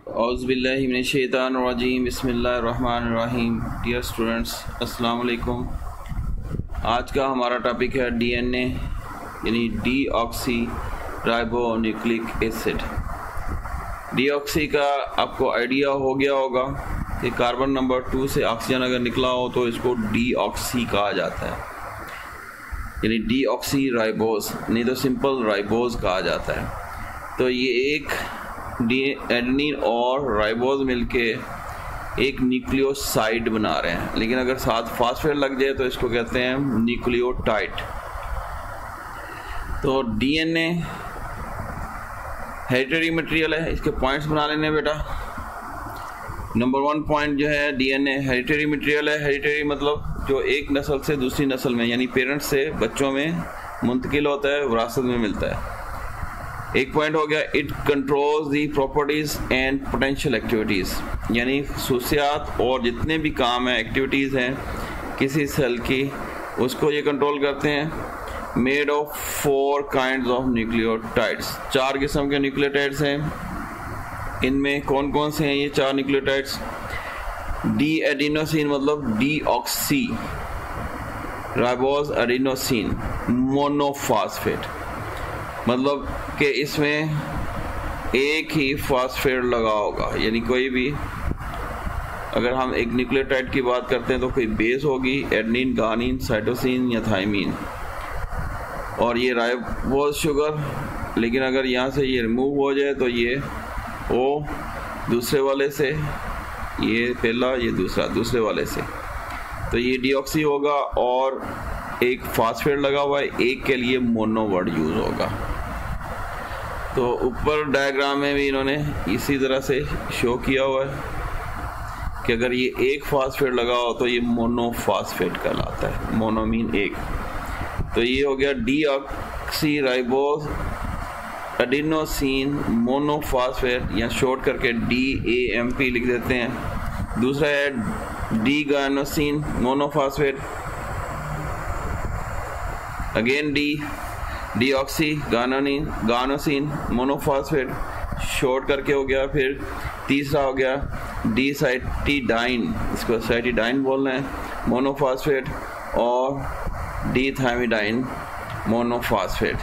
औज़ुबिल्लाहि मिनश्शैतानिर्रजीम बिस्मिल्लाहिर्रहमानिर्रहीम। Dear students, अस्सलाम वालेकुम। आज का हमारा टॉपिक है डीएनए यानी डीऑक्सी राइबोन्यूक्लिक एसिड। डीऑक्सी का आपको आइडिया हो गया होगा कि कार्बन नंबर 2 से ऑक्सीजन अगर निकला हो तो इसको डीऑक्सी कहा जाता है, यानी डीऑक्सी राइबोस, नहीं तो सिंपल राइबोस कहा जाता है। तो ये एक एडेनिन और राइबोस मिलके एक न्यूक्लियोसाइड बना रहे हैं, लेकिन अगर साथ फास्फेट लग जाए तो इसको कहते हैं न्यूक्लियोटाइड। तो डीएनए हेरिडिटरी मटेरियल है, इसके पॉइंट्स बना लेने बेटा। नंबर 1 पॉइंट जो है, डीएनए हेरिडिटरी मटेरियल है। हेरिडिटरी मतलब जो एक नस्ल से दूसरी नस्ल में यानी पेरेंट्स से बच्चों में मुंतकिल होता है, विरासत में मिलता है। एक पॉइंट हो गया, it controls the properties and potential activities, यानी खसूसियात और जितने भी काम हैं, एक्टिविटीज़ हैं किसी सेल की, उसको ये कंट्रोल करते हैं। Made of 4 kinds of nucleotides, 4 किस्म के न्यूक्लियोटाइड्स हैं। इनमें कौन कौन से हैं ये 4 न्यूक्लियोटाइड्स? डी एडिनोसिन मतलब डीऑक्सी राइबोस एडिनोसिन मोनोफॉस्फेट, मतलब कि इसमें एक ही फॉस्फेट लगा होगा, यानी कोई भी अगर हम एक न्यूक्लियोटाइड की बात करते हैं तो कोई बेस होगी, एडेनिन, गानिन, साइटोसिन या थाइमीन, और ये राइबोस शुगर। लेकिन अगर यहाँ से ये रिमूव हो जाए तो ये ओ दूसरे वाले से, ये पहला, ये दूसरा दूसरे वाले से, तो ये डीऑक्सी होगा और एक फॉस्फेट लगा हुआ है, एक के लिए मोनो वर्ड यूज़ होगा। तो ऊपर डायग्राम में भी इन्होंने इसी तरह से शो किया हुआ है कि अगर ये एक फॉस्फेट लगा हो तो ये मोनोफॉस्फेट कहलाता है, मोनो मीन एक। तो ये हो गया डीऑक्सी राइबोस एडिनोसिन मोनोफॉस्फेट, या शॉर्ट करके DAMP लिख देते हैं। दूसरा है D guanosine monophosphate, again deoxyguanosine monophosphate, short करके हो गया। फिर तीसरा हो गया डीसाइटिडाइन, इसको साइटिडाइन बोलना है, मोनोफॉस्फेट, और डीथाइमिडाइन मोनोफॉस्फेट।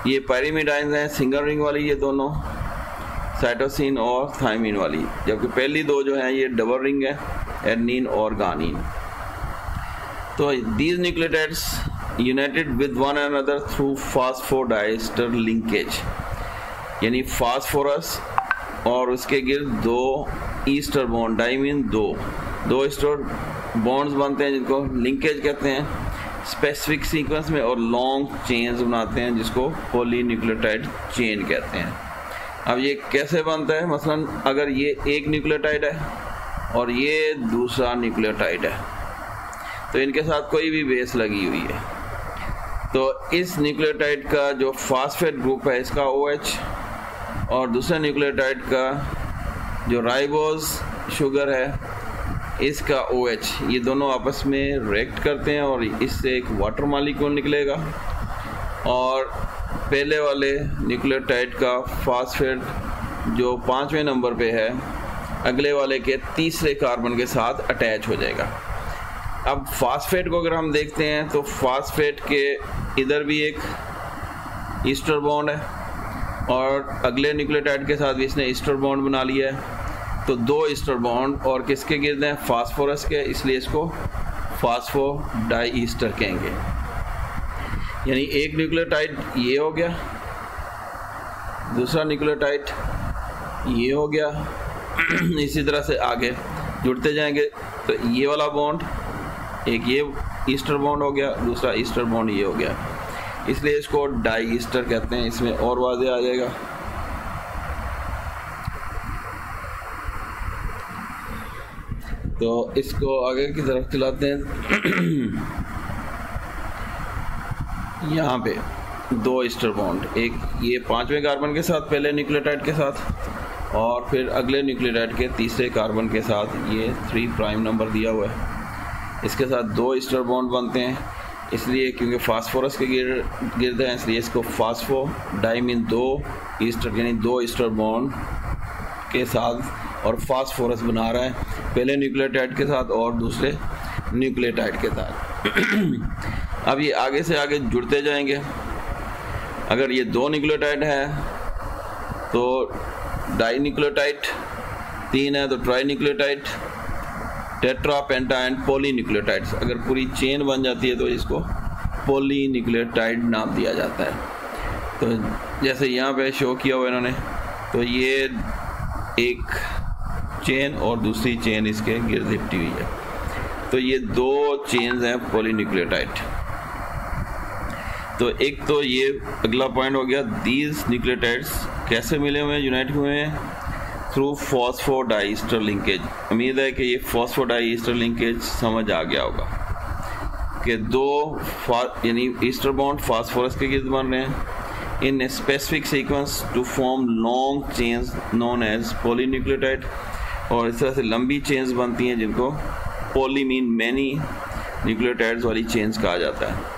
ये पैरिमिडाइन हैं, सिंगल रिंग वाली, ये दोनों साइटोसिन और थाइमिन वाली, जबकि पहली दो जो हैं ये डबल रिंग है, एडेनिन और गानिन। तो these nucleotides United with one another through phosphodiester linkage, यानी फास्फोरस और उसके गिर्द 2 ईस्टर बॉन्ड, डाई मीन दो ईस्टर बॉन्ड्स बनते हैं जिनको लिंकेज कहते हैं स्पेसिफिक सीक्वेंस में, और लॉन्ग चेन्स बनाते हैं जिसको पॉलीन्यूक्लियोटाइड चेन कहते हैं। अब ये कैसे बनता है? मसलन अगर ये एक न्यूक्लियोटाइड है और ये दूसरा न्यूक्लियोटाइड है, तो इनके साथ कोई भी बेस लगी हुई है, तो इस न्यूक्लियोटाइड का जो फॉस्फेट ग्रुप है इसका OH, और दूसरे न्यूक्लियोटाइड का जो राइबोस शुगर है इसका OH, ये दोनों आपस में रिएक्ट करते हैं और इससे एक वाटर मॉलिक्यूल निकलेगा, और पहले वाले न्यूक्लियोटाइड का फॉस्फेट जो 5वें नंबर पे है अगले वाले के तीसरे कार्बन के साथ अटैच हो जाएगा। अब फास्फेट को अगर हम देखते हैं तो फास्फेट के इधर भी एक ईस्टर बॉन्ड है और अगले न्यूक्लियोटाइड के साथ भी इसने ईस्टर बॉन्ड बना लिया है, तो 2 ईस्टर बॉन्ड, और किसके गिर्द हैं? फास्फोरस के, इसलिए इसको फास्फोडाई ईस्टर कहेंगे। यानी एक न्यूक्लियोटाइड ये हो गया, दूसरा न्यूक्लियोटाइड ये हो गया इसी तरह से आगे जुड़ते जाएंगे, तो ये वाला बॉन्ड, एक ये ईस्टर बॉन्ड हो गया, दूसरा ईस्टर बॉन्ड ये हो गया, इसलिए इसको डाई ईस्टर कहते हैं। इसमें और वाज़ेह आ जाएगा। तो इसको आगे की तरफ चलाते हैं। यहाँ पे 2 ईस्टर बॉन्ड, एक ये 5वें कार्बन के साथ पहले न्यूक्लियोटाइड के साथ, और फिर अगले न्यूक्लियोटाइड के तीसरे कार्बन के साथ, ये 3 प्राइम नंबर दिया हुआ है, इसके साथ 2 ईस्टर बॉन्ड बनते हैं। इसलिए क्योंकि फास्फोरस के गिर्द हैं, इसलिए इसको फास्फोडाइमीन 2 ईस्टर, यानी 2 ईस्टर बॉन्ड के साथ और फास्फोरस बना रहा है, पहले न्यूक्लियोटाइड के साथ और दूसरे न्यूक्लियोटाइड के साथ। अब ये आगे से आगे जुड़ते जाएंगे। अगर ये 2 न्यूक्लियोटाइड है तो डाई न्यूक्लियोटाइड, 3 है तो tri nucleotide, tetra, penta and poly nucleotides. अगर पूरी चेन बन जाती है तो इसको पॉली न्यूक्लियोटाइड नाम दिया जाता है। तो जैसे यहाँ पे शो किया हुआ इन्होंने, तो ये एक चेन और दूसरी चेन इसके गिर्द लिपटी हुई है, तो ये 2 चेन्स हैं पॉलीन्यूक्लियोटाइड। तो एक तो ये अगला पॉइंट हो गया, दीज न्यूक्लियोटाइड्स कैसे मिले हुए हैं, यूनाइट हुए हैं थ्रू फॉस्फोडाइस्टर लिंकेज। उम्मीद है कि ये फॉस्फोडाइस्टर लिंकेज समझ आ गया होगा कि 2 यानी ईस्टर बॉन्ड फास्फोरस के गिर्द बन रहे हैं in a specific sequence to form long chains known as polynucleotide, और इस तरह से लंबी चेन्स बनती हैं जिनको poly mean many न्यूक्लियोटाइड्स वाली चेन्स कहा जाता है।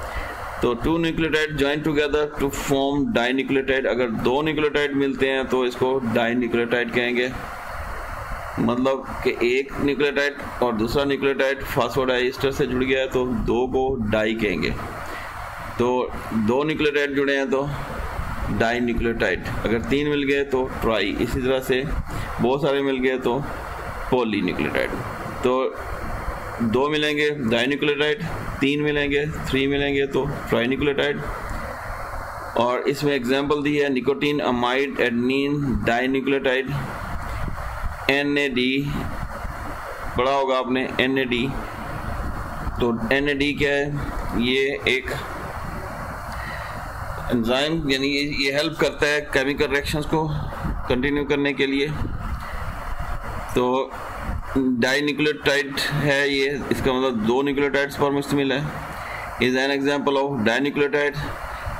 तो 2 nucleotide join together to form dinucleotide. अगर 2 न्यूक्लियोटाइड मिलते हैं तो इसको डाइन्यूक्लियोटाइड कहेंगे, मतलब कि एक न्यूक्लियोटाइड और दूसरा न्यूक्लियोटाइड फास्फोडाइस्टर से जुड़ गया है तो 2 को डाई कहेंगे। तो 2 न्यूक्लियोटाइड जुड़े हैं तो डाई न्यूक्लियोटाइड, अगर 3 मिल गए तो ट्राई, इसी तरह से बहुत सारे मिल गए तो पॉली न्यूक्लियोटाइड। तो 2 मिलेंगे डाई न्यूक्लियोटाइड, 3 मिलेंगे, 3 मिलेंगे तो ट्राई न्यूक्लियोटाइड। और इसमें एग्जांपल दी है nicotinamide adenine dinucleotide, NAD पढ़ा होगा आपने NAD। तो NAD क्या है, ये एक एंजाइम यानी ये हेल्प करता है केमिकल रिएक्शंस को कंटिन्यू करने के लिए। तो डाई न्यूक्लियोटाइड है ये, इसका मतलब 2 न्यूक्लियोटाइड्स पर मुश्तमिल है। Is an example of dinucleotide.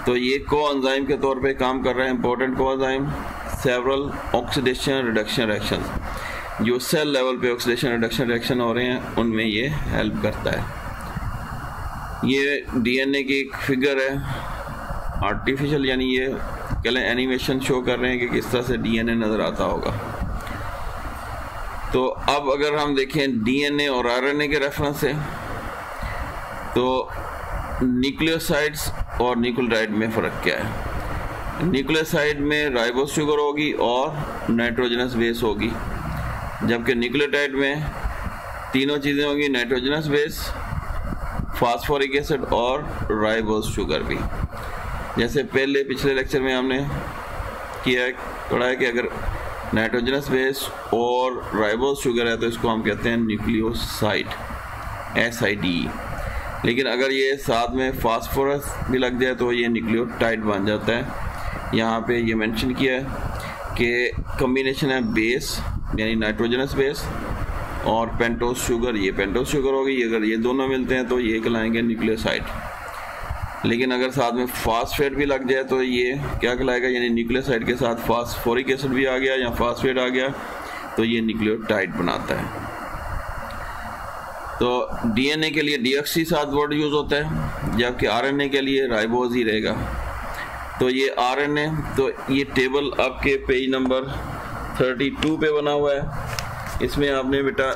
तो ये को एंजाइम के तौर पे काम कर रहे हैं, इंपॉर्टेंट को enzyme. Several oxidation reduction reactions, जो सेल लेवल पे ऑक्सीडेशन रिडक्शन रिएक्शन हो रहे हैं उनमें ये हेल्प करता है। ये DNA की एक फिगर है आर्टिफिशियल, यानी ये कल एनिमेशन शो कर रहे हैं कि किस तरह से DNA नज़र आता होगा। तो अब अगर हम देखें DNA और RNA के रेफरेंस से, तो न्यूक्लियोसाइड्स और न्यूक्लियोटाइड में फ़र्क क्या है। न्यूक्लियोसाइड में राइबोस शुगर होगी और नाइट्रोजनस बेस होगी, जबकि न्यूक्लियोटाइड में तीनों चीज़ें होंगी, नाइट्रोजनस बेस, फास्फोरिक एसिड और राइबोस शुगर भी। जैसे पहले पिछले लेक्चर में हमने किया पढ़ा है कि अगर नाइट्रोजनस बेस और राइबोस शुगर है तो इसको हम कहते हैं न्यूक्लियोसाइड, SID। लेकिन अगर ये साथ में फास्फोरस भी लग जाए तो ये न्यूक्लियोटाइड बन जाता है। यहाँ पे ये मेंशन किया है कि कम्बिनेशन है बेस यानी नाइट्रोजनस बेस और पेंटोस शुगर, ये पेंटोस शुगर होगी। अगर ये दोनों मिलते हैं तो ये कहलाएंगे न्यूक्लियोसाइड। लेकिन अगर साथ में फास्फेट भी लग जाए तो ये क्या कहलाएगा, यानी न्यूक्लियोसाइड के साथ फास्फोरिक एसिड भी आ गया या फास्फेट आ गया तो ये न्यूक्लियोटाइड बनाता है। तो DNA के लिए डीऑक्सी साथ वर्ड यूज़ होता है, जबकि RNA के लिए राइबोज ही रहेगा। तो ये RNA, तो ये टेबल आपके पेज नंबर 32 पे बना हुआ है। इसमें आपने बेटा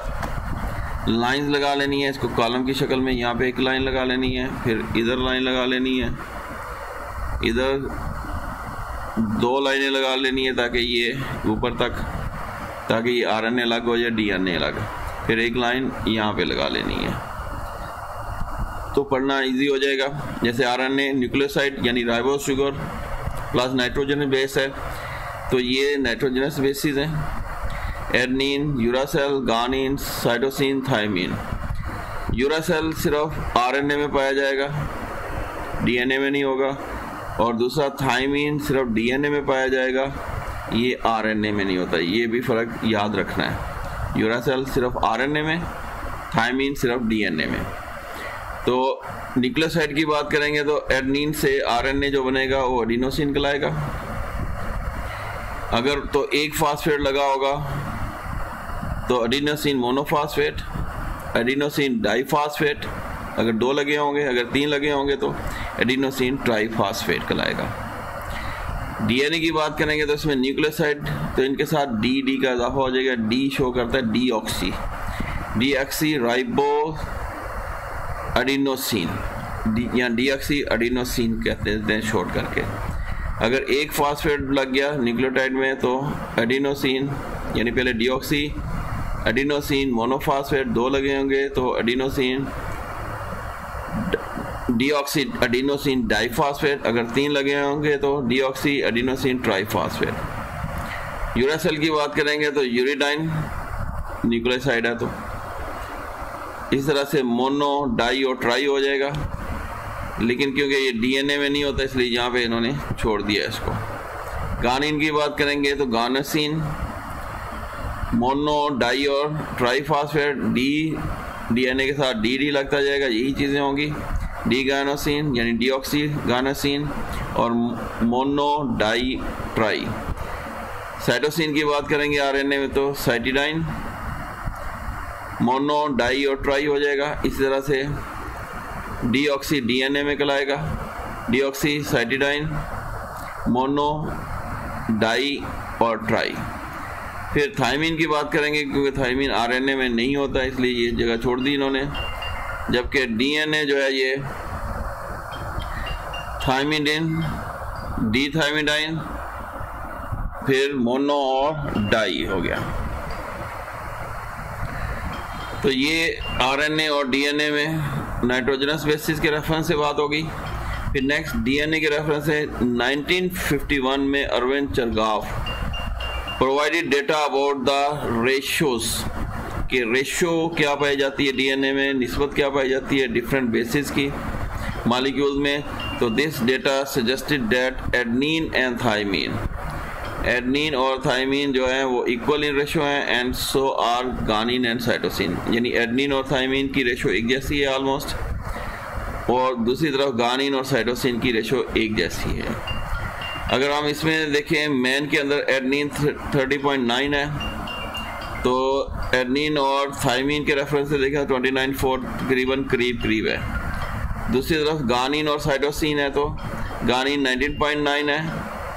लाइंस लगा लेनी है, इसको कॉलम की शक्ल में। यहाँ पे एक लाइन लगा लेनी है, फिर इधर लाइन लगा लेनी है, इधर 2 लाइनें लगा लेनी है ताकि ये ऊपर तक, ताकि ये RNA अलग हो जाए, DNA अलग, फिर एक लाइन यहाँ पे लगा लेनी है तो पढ़ना इजी हो जाएगा। जैसे RNA न्यूक्लियोसाइड यानी ribose sugar plus nitrogen base है, तो ये नाइट्रोजनस बेसिस हैं, एडेनिन, यूरासेल, गानिन, साइटोसिन, थायमिन। यूरासेल सिर्फ RNA में पाया जाएगा, DNA में नहीं होगा, और दूसरा थायमिन सिर्फ DNA में पाया जाएगा, ये RNA में नहीं होता। ये भी फ़र्क याद रखना है, यूरासेल सिर्फ RNA में, थायमिन सिर्फ DNA में। तो न्यूक्लियोसाइड की बात करेंगे तो एडेनिन से RNA जो बनेगा वो एडिनोसिन कहलाएगा। अगर तो एक फास्फेट लगा होगा तो एडिनोसिन मोनोफास्फेट, एडिनोसिन डाइफास्फेट। अगर 2 लगे होंगे, अगर 3 लगे होंगे तो एडिनोसिन ट्राइफास्फेट कहलाएगा। डीएनए की बात करेंगे तो इसमें न्यूक्लियोसाइड, तो इनके साथ डी का इजाफा हो जाएगा। डी शो करता है डीऑक्सी राइबो एडिनोसिन, या डीऑक्सी एडिनोसिन कहते हैं शॉर्ट करके। अगर एक फास्फेट लग गया न्यूक्लियोटाइड में तो एडिनोसिन, यानी पहले डीऑक्सी एडिनोसिन मोनोफास्फेट 2 लगे होंगे तो एडिनोसिन डीऑक्सी एडिनोसिन डाइफास्फेट, अगर 3 लगे होंगे तो डीऑक्सी एडिनोसिन ट्राइफास्फेट। यूरासिल की बात करेंगे तो यूरिडाइन न्यूक्लियोसाइड है, तो इस तरह से मोनो डाई और ट्राई हो जाएगा, लेकिन क्योंकि ये डीएनए में नहीं होता इसलिए यहाँ पे इन्होंने छोड़ दिया इसको। गानिन की बात करेंगे तो गानोसिन मोनो डाई और ट्राइफास्फेट, डीएनए के साथ डी लगता जाएगा, यही चीज़ें होंगी। डी गानोसिन यानी डीऑक्सी गानोसिन और मोनो डाई ट्राई। साइटोसिन की बात करेंगे आरएनए में तो साइटिडाइन मोनो डाई और ट्राई हो जाएगा। इसी तरह से डीऑक्सी डीएनए में कहलाएगा, डीऑक्सी साइटिडाइन मोनो डाई और ट्राई। फिर थायमीन की बात करेंगे क्योंकि थायमीन आरएनए में नहीं होता इसलिए ये जगह छोड़ दी इन्होंने, जबकि डीएनए जो है ये थायमिडिन डी थायमिडाइन फिर मोनो और डाई हो गया। तो ये आरएनए और डीएनए में नाइट्रोजनस बेसिस के रेफरेंस से बात होगी। फिर नेक्स्ट डीएनए के रेफरेंस है 1951 में Erwin Chargaff provided data about the ratios, कि रेशियो क्या पाई जाती है डीएनए में, निस्बत क्या पाई जाती है डिफरेंट बेसिस की मॉलिक्यूल्स में। तो this data suggested that adenine and thymine, adenine और थायमीन जो है वो इक्वल इन रेशियो है, and so are guanine and cytosine, यानी एडनिन और थायमीन की रेशियो एक जैसी है ऑलमोस्ट, और दूसरी तरफ गानिन और साइटोसिन की रेशियो एक जैसी है। अगर हम इसमें देखें मैन के अंदर एडनिन 30.9 है, तो एडनिन और थायमीन के रेफरेंस से देखें 29.4 तकरीबन करीब है। दूसरी तरफ गानिन और साइटोसिन है तो गानिन 19.9 है,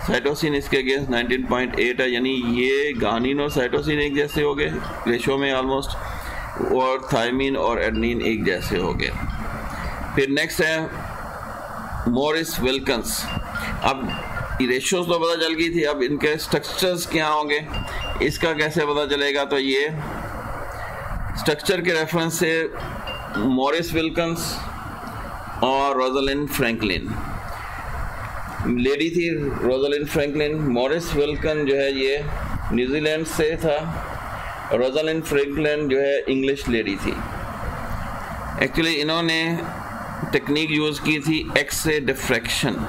साइटोसिन इसके अगेंस्ट 19.8 है, यानी ये गानिन और साइटोसिन एक जैसे हो गए रेशो में ऑलमोस्ट, और थायमीन और एडनिन एक जैसे हो गए। फिर नेक्स्ट है मॉरिस विल्किंस। अब रेशियोज तो पता चल गई थी, अब इनके स्ट्रक्चर्स क्या होंगे इसका कैसे पता चलेगा। तो ये स्ट्रक्चर के रेफरेंस से मॉरिस विल्किंस और रोजालिंड फ्रैंकलिन, लेडी थी रोजालिंड फ्रैंकलिन, मॉरिस विल्किन जो है ये न्यूजीलैंड से था, रोजालिंड फ्रैंकलिन जो है इंग्लिश लेडी थी। एक्चुअली इन्होंने टेक्निक यूज़ की थी एक्स-रे डिफ्रैक्शन,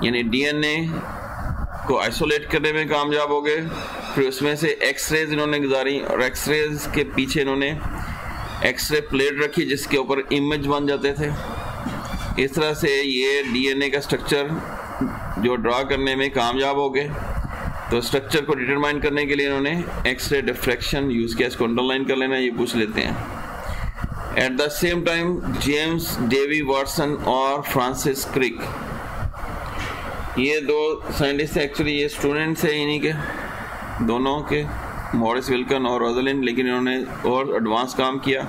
यानी डीएनए को आइसोलेट करने में कामयाब हो गए, फिर उसमें से एक्सरेज इन्होंने गुजारी और एक्सरेज के पीछे इन्होंने एक्सरे प्लेट रखी जिसके ऊपर इमेज बन जाते थे। इस तरह से ये डीएनए का स्ट्रक्चर जो ड्रा करने में कामयाब हो गए। तो स्ट्रक्चर को डिटरमाइन करने के लिए इन्होंने एक्सरे डिफ्रैक्शन यूज़ किया। इसको अंडरलाइन कर लेना, ये पूछ लेते हैं। At the same time James Dewey Watson और फ्रांसिस क्रिक, ये दो साइंटिस्ट एक्चुअली ये स्टूडेंट्स हैं इन्हीं के दोनों के, मॉरिस विल्किन और रोजालिंड, लेकिन इन्होंने और एडवांस काम किया।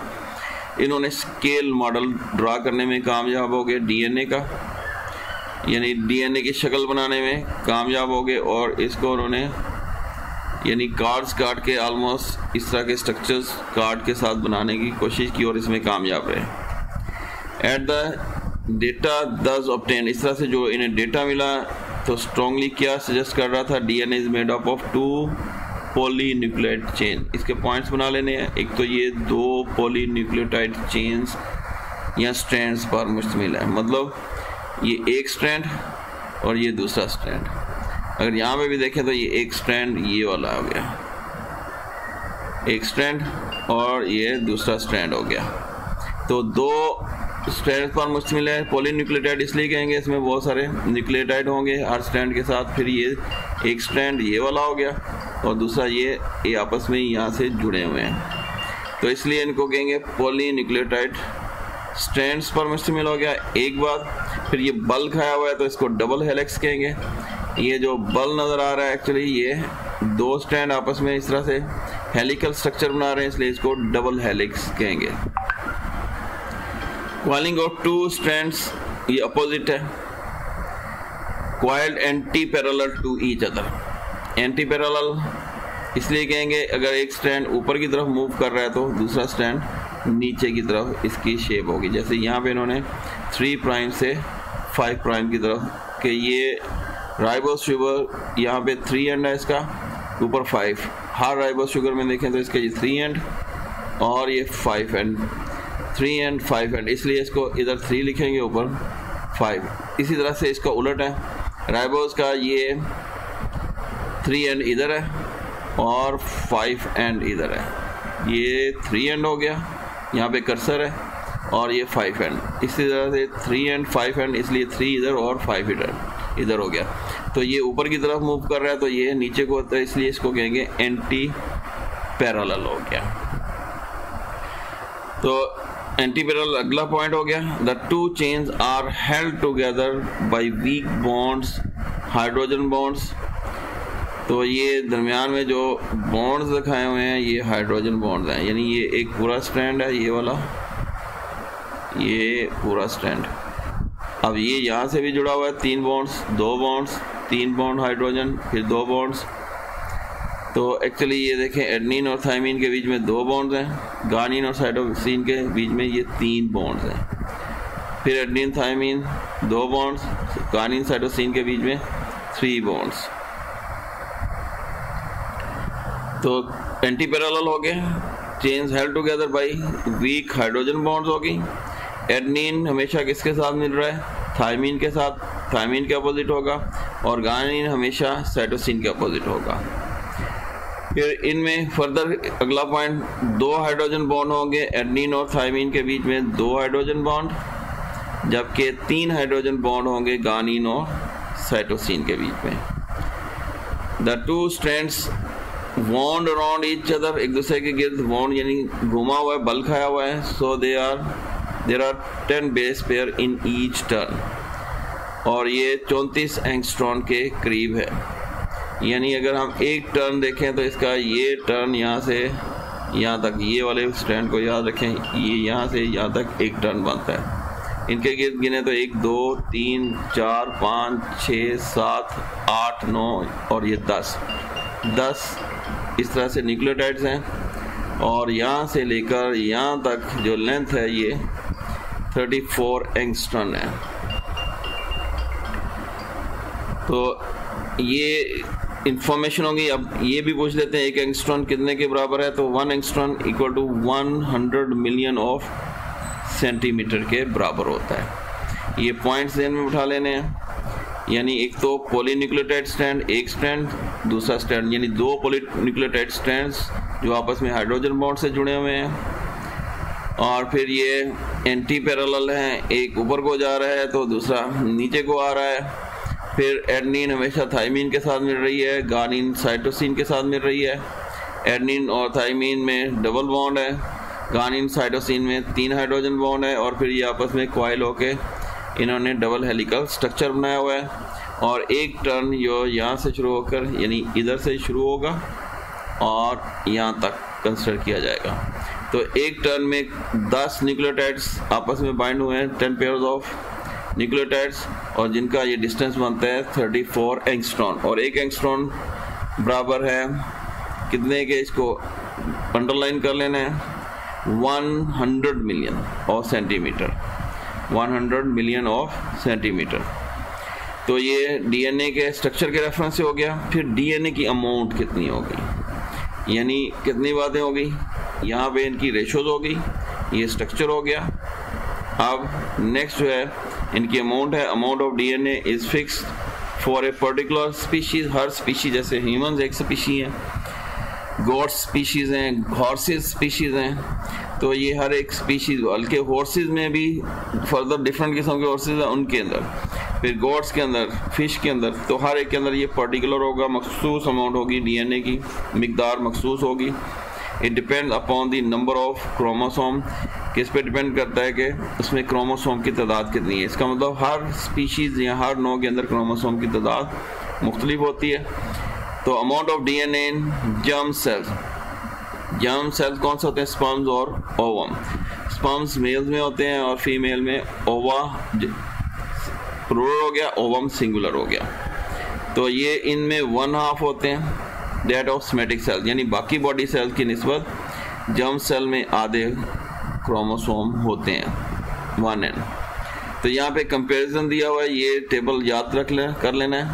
इन्होंने स्केल मॉडल ड्रा करने में कामयाब हो गए डीएनए का, यानी डीएनए की शक्ल बनाने में कामयाब हो गए, और इसको उन्होंने यानी कार्ड्स काट के ऑलमोस्ट इस तरह के स्ट्रक्चर्स कार्ड के साथ बनाने की कोशिश की और इसमें कामयाब रहे। एट द डेटा दस ऑब्टेन, इस तरह से जो इन्हें डेटा मिला तो स्ट्रांगली क्या सजेस्ट कर रहा था, DNA is made up of 2 polynucleotide chain. इसके पॉइंट्स बना लेने हैं। एक तो ये 2 पॉलीन्यूक्लियोटाइड चेन्स या स्ट्रैंड्स पर मुश्तमिल है, मतलब ये एक स्ट्रैंड और ये दूसरा स्ट्रैंड। अगर यहाँ पे भी देखें तो ये एक स्ट्रैंड ये वाला हो गया, एक स्ट्रैंड, और ये दूसरा स्ट्रैंड हो गया। तो 2 स्ट्रैंड पर मुश्तमिल है। पॉलीन्यूक्लियोटाइड इसलिए कहेंगे, इसमें बहुत सारे न्यूक्लियोटाइड होंगे हर स्ट्रैंड के साथ। फिर ये एक स्ट्रैंड ये वाला हो गया और दूसरा ये आपस में यहाँ से जुड़े हुए हैं, तो इसलिए इनको कहेंगे पॉलीन्यूक्लियोटाइड स्ट्रैंड्स पर मुश्तमिल हो गया। एक बात, फिर ये बल्क आया हुआ है तो इसको डबल हेलिक्स कहेंगे। ये जो बल नज़र आ रहा है एक्चुअली ये दो स्ट्रैंड आपस में इस तरह से हेलिकल स्ट्रक्चर बना रहे हैं, इसलिए इसको डबल हेलिक्स कहेंगे। कॉइलिंग ऑफ टू स्ट्रैंड्स ये अपोजिट है, coiled antiparallel to each other. Antiparallel इसलिए कहेंगे अगर एक स्ट्रैंड ऊपर की तरफ मूव कर रहा है तो दूसरा स्ट्रैंड नीचे की तरफ इसकी शेप होगी। जैसे यहाँ पे इन्होंने 3 प्राइम से 5 प्राइम की तरफ कि ये राइबोस शुगर यहाँ पे 3 एंड है, इसका ऊपर 5। हर राइबोस शुगर में देखें तो इसका ये 3 एंड और ये 5 एंड, 3 एंड 5 एंड, इसलिए इसको इधर 3 लिखेंगे ऊपर 5। इसी तरह से इसका उलट है, राइबोस का ये 3 एंड इधर है और 5 एंड इधर है, ये 3 एंड हो गया, यहाँ पे कर्सर है, और ये 5 एंड। इसी तरह से 3 एंड 5 एंड, इसलिए 3 इधर और 5 इधर हो गया। तो ये ऊपर की तरफ मूव कर रहा है तो ये नीचे को होता है, इसलिए इसको कहेंगे एंटी पैरेलल हो गया। तो एंटी पैरेलल अगला पॉइंट हो गया। The two chains are held together by weak bonds, hydrogen bonds. तो ये दरमियान में जो बॉन्ड्स दिखाए हुए हैं ये हाइड्रोजन बॉन्ड्स हैं, यानी ये एक पूरा स्ट्रैंड है, ये वाला, ये पूरा स्ट्रैंड। अब ये यहाँ से भी जुड़ा हुआ है, 3 बॉन्ड्स, 2 बॉन्ड्स, 3 बॉन्ड हाइड्रोजन, फिर 2 बॉन्ड्स। तो एक्चुअली ये देखें एडेनिन और थायमीन के बीच में 2 बॉन्ड्स हैं, गानिन और साइटोसिन के बीच में ये 3 बॉन्ड्स हैं। फिर एडेनिन थायमीन 2 बॉन्ड्स, गानिन साइटोसिन के बीच में 3 बॉन्ड्स। तो एंटी पैरेलल हो गए, chains held together by weak hydrogen bonds हो गई। एडेनिन हमेशा किसके साथ मिल रहा है? थायमीन के साथ, थायमीन के अपोजिट होगा, और गानिन हमेशा साइटोसिन के अपोजिट होगा। फिर इनमें फर्दर अगला पॉइंट, 2 हाइड्रोजन बॉन्ड होंगे एडेनिन और थायमीन के बीच में, 2 हाइड्रोजन बॉन्ड, जबकि 3 हाइड्रोजन बॉन्ड होंगे गानिन और साइटोसिन के बीच में। The two strands wound around each other, एक दूसरे के गिर्द वॉन्ड यानी घुमा हुआ है, बल खाया हुआ है। So there are 10 base pair in each turn, और ये 34 एंगस्ट्रॉन के करीब है। यानी अगर हम एक टर्न देखें तो इसका ये टर्न यहाँ से यहाँ तक, ये वाले स्ट्रैंड को याद रखें, ये यहाँ से यहाँ तक एक टर्न बनता है। इनके गिर्द गिने तो 1 2 3 4 5 6 7 8 9 और ये 10 इस तरह से न्यूक्लियोटाइड्स हैं, और यहाँ से लेकर यहाँ तक जो लेंथ है ये 34 एंगस्ट्रॉन है। तो ये इंफॉर्मेशन होगी। अब ये भी पूछ लेते हैं 1 एंगस्ट्रॉन कितने के बराबर है? तो 1 angstrom equal to 100 million of centimetre के बराबर होता है। ये पॉइंट्स ध्यान में उठा लेने हैं, यानी एक तो पॉलीन्यूक्लियोटाइड स्ट्रैंड, एक स्ट्रैंड, दूसरा स्ट्रैंड, यानी 2 पॉलीन्यूक्लियोटाइड स्ट्रैंड्स जो आपस में हाइड्रोजन बॉन्ड से जुड़े हुए हैं। और फिर ये एंटी पैरेलल हैं, एक ऊपर को जा रहा है तो दूसरा नीचे को आ रहा है। फिर एडेनिन हमेशा थायमीन के साथ मिल रही है, गानिन साइटोसिन के साथ मिल रही है। एडेनिन और थायमीन में डबल बॉन्ड है, गानिन साइटोसिन में 3 हाइड्रोजन बॉन्ड है, और फिर ये आपस में कॉइल होके इन्होंने डबल हेलिकल स्ट्रक्चर बनाया हुआ है। और एक टर्न जो यहाँ से शुरू होकर यानी इधर से शुरू होगा और यहाँ तक कंसिडर किया जाएगा। तो एक टर्न में 10 न्यूक्लियोटाइड्स आपस में बाइंड हुए हैं, 10 पेयर्स ऑफ न्यूक्लियोटाइड्स, और जिनका ये डिस्टेंस बनता है 34 एंगस्ट्रॉन। और 1 एंगस्ट्रॉन बराबर है कितने के? इसको अंडरलाइन कर लेना है, 100 million of centimetre, 100 million of centimetre. तो ये डीएनए के स्ट्रक्चर के रेफरेंस से हो गया। फिर डीएनए की अमाउंट कितनी होगी, यानी कितनी बातें होगी, यहाँ पे इनकी रेशोज होगी, ये स्ट्रक्चर हो गया। अब नेक्स्ट जो है इनकी अमाउंट है, amount of DNA is fixed for a particular species. Her species, जैसे ह्यूमंस एक स्पीशी है, गोट्स स्पीशीज हैं, हॉर्सेस स्पीशीज हैं, तो ये हर एक स्पीशीज, बल्कि हॉर्सेस में भी फर्दर डिफरेंट किस्म के हॉर्सेस हैं उनके अंदर, फिर गोट्स के अंदर, फिश के अंदर, तो हर एक के अंदर ये पर्टिकुलर होगा, मखसूस अमाउंट होगी, डीएनए की मिकदार मखसूस होगी। It depend upon the number of chromosome, किस पे डिपेंड करता है कि उसमें क्रोमोसोम की तादाद कितनी है। इसका मतलब हर स्पीशीज़ या हर नौ के अंदर क्रोमोसोम की तादाद मुख्तलिफ होती है। तो amount of DNA in germ cells, germ cells कौन से होते हैं? स्पर्म्स और ओवम। स्पर्म्स मेल्स में होते हैं और फीमेल में ओवा प्लूरल हो गया, ओवम सिंगुलर हो गया। तो ये इनमें 1/2 होते हैं दैट ऑफ सोमेटिक सेल्स, यानी बाकी बॉडी सेल्स की निस्बत जर्म सेल में आधे क्रोमोसोम होते हैं 1n। तो यहाँ पे कंपैरिजन दिया हुआ है, ये टेबल याद कर लेना है।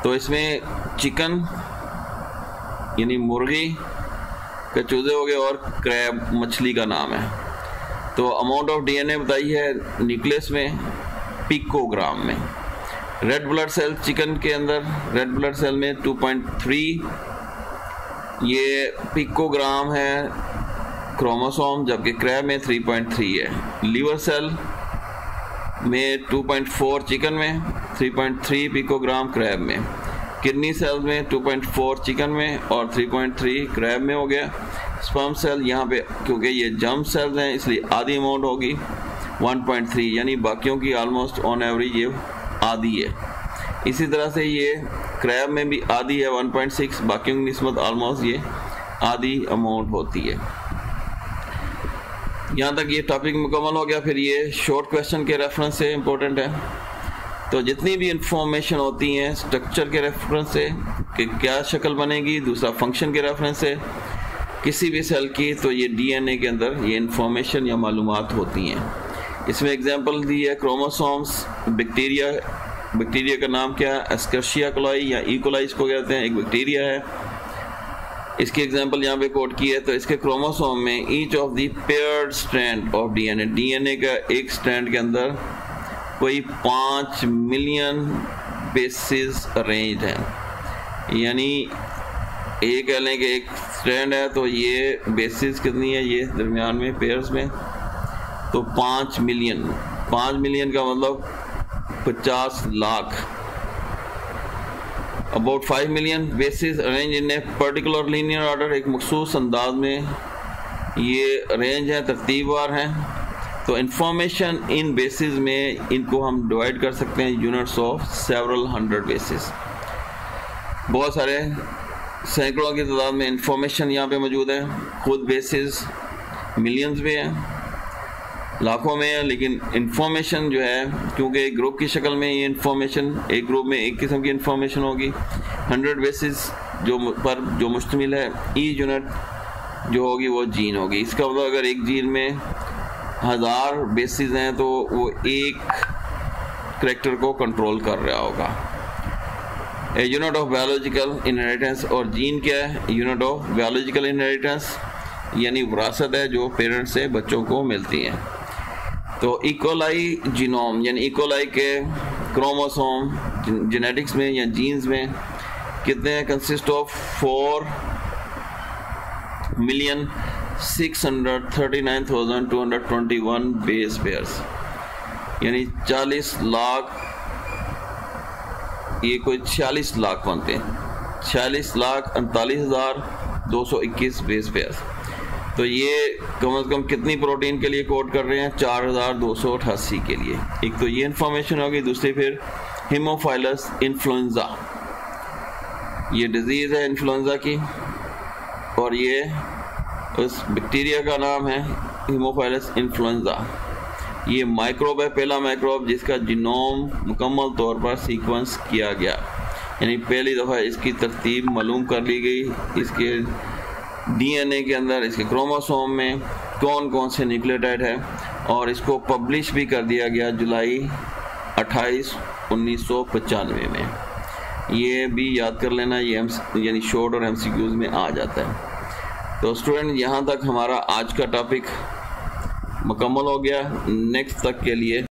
तो इसमें चिकन यानी मुर्गी के चूजे हो गए और क्रैब मछली का नाम है। तो अमाउंट ऑफ डीएनए बताई है न्यूक्लियस में पिकोग्राम में। रेड ब्लड सेल चिकन के अंदर रेड ब्लड सेल में 2.3 ये पिकोग्राम है क्रोमोसोम, जबकि क्रैब में 3.3 है। लीवर सेल में 2.4 चिकन में, 3.3 पिकोग्राम क्रैब में। किडनी सेल में 2.4 चिकन में और 3.3 क्रैब में हो गया। स्पर्म सेल यहाँ पे क्योंकि ये जर्म सेल्स हैं इसलिए आधी अमाउंट होगी 1.3, यानी बाकियों की ऑलमोस्ट ऑन एवरेज ये आधी है। इसी तरह से ये क्रैब में भी आधी है 1.6, बाकियों की निस्बत ऑलमोस्ट ये आधी अमाउंट होती है। यहाँ तक ये टॉपिक मुकम्मल हो गया। फिर ये शॉर्ट क्वेश्चन के रेफरेंस से इम्पोर्टेंट है। तो जितनी भी इंफॉर्मेशन होती हैं स्ट्रक्चर के रेफरेंस से कि क्या शक्ल बनेगी, दूसरा फंक्शन के रेफरेंस से किसी भी सेल की, तो ये डीएनए के अंदर ये इंफॉर्मेशन या मालूमात होती हैं। इसमें एग्जांपल दी है क्रोमोसोम्स, बैक्टीरिया का नाम क्या है? एस्कर्शिया कोलाई या ई कोलाई इसको कहते हैं, एक बैक्टीरिया है। इसकी एग्जांपल यहाँ पे कोट की है। तो इसके क्रोमोसोम में each of the paired strand of DNA, DNA का एक स्ट्रैंड के अंदर कोई 5 मिलियन बेसिस अरेंज्ड हैं, यानी एक कह लें कि एक स्ट्रैंड है तो ये बेसिस कितनी है, ये दरमियान में पेयर्स में, तो 5 मिलियन। 5 मिलियन का मतलब 50 lakh. About 5 million basis arrange in a particular linear order, एक मखसूस अंदाज में ये अरेंज है, तरतीबवार हैं। तो इंफॉर्मेशन इन बेसिस में इनको हम डिवाइड कर सकते हैं यूनिट्स ऑफ सेवरल 100 बेसिस। बहुत सारे सैकड़ों की तादाद में इंफॉर्मेशन यहाँ पे मौजूद है। खुद बेसिस मिलियंस में है, लाखों में है, लेकिन इंफॉर्मेशन जो है क्योंकि एक ग्रुप की शक्ल में ये इंफॉर्मेशन, एक ग्रुप में एक किस्म की इंफॉर्मेशन होगी। 100 बेसिस जो मुश्तमिल है, ई यूनिट जो होगी वो जीन होगी। इसका मतलब अगर एक जीन में 1000 बेसिस हैं तो वो एक करैक्टर को कंट्रोल कर रहा होगा। A unit of biological inheritance, और जीन क्या है? यूनिट ऑफ बायोलॉजिकल इनहेरिटेंस, यानी विरासत है जो पेरेंट्स से बच्चों को मिलती है। तो इकोलाई जीनोम, यानी इकोलाई के क्रोमोसोम जेनेटिक्स में या जीन्स में कितने हैं? कंसिस्ट ऑफ 4,639,221 बेस पेयर्स, यानी 40 लाख, ये कोई 46 लाख बनते हैं, 46,39,221 बेस पेयर्स। तो ये कम से कम कितनी प्रोटीन के लिए कोड कर रहे हैं? 4,288 के लिए। एक तो ये इंफॉर्मेशन होगी, दूसरी फिर हीमोफाइलस इन्फ्लुएंजा, ये डिजीज़ है इन्फ्लुएंजा की, और ये उस बैक्टीरिया का नाम है हीमोफाइलस इन्फ्लुएंजा। ये माइक्रोब है, पहला माइक्रोब जिसका जीनोम मुकम्मल तौर पर सीक्वेंस किया गया, यानी पहली दफ़ा इसकी तरतीब मालूम कर ली गई। इसके डीएनए के अंदर, इसके क्रोमोसोम में कौन कौन से न्यूक्लियोटाइड है, और इसको पब्लिश भी कर दिया गया जुलाई 28, 1995 में। ये भी याद कर लेना, ये यानी शॉर्ट और एमसीक्यूज में आ जाता है। तो स्टूडेंट, यहाँ तक हमारा आज का टॉपिक मुकम्मल हो गया। नेक्स्ट तक के लिए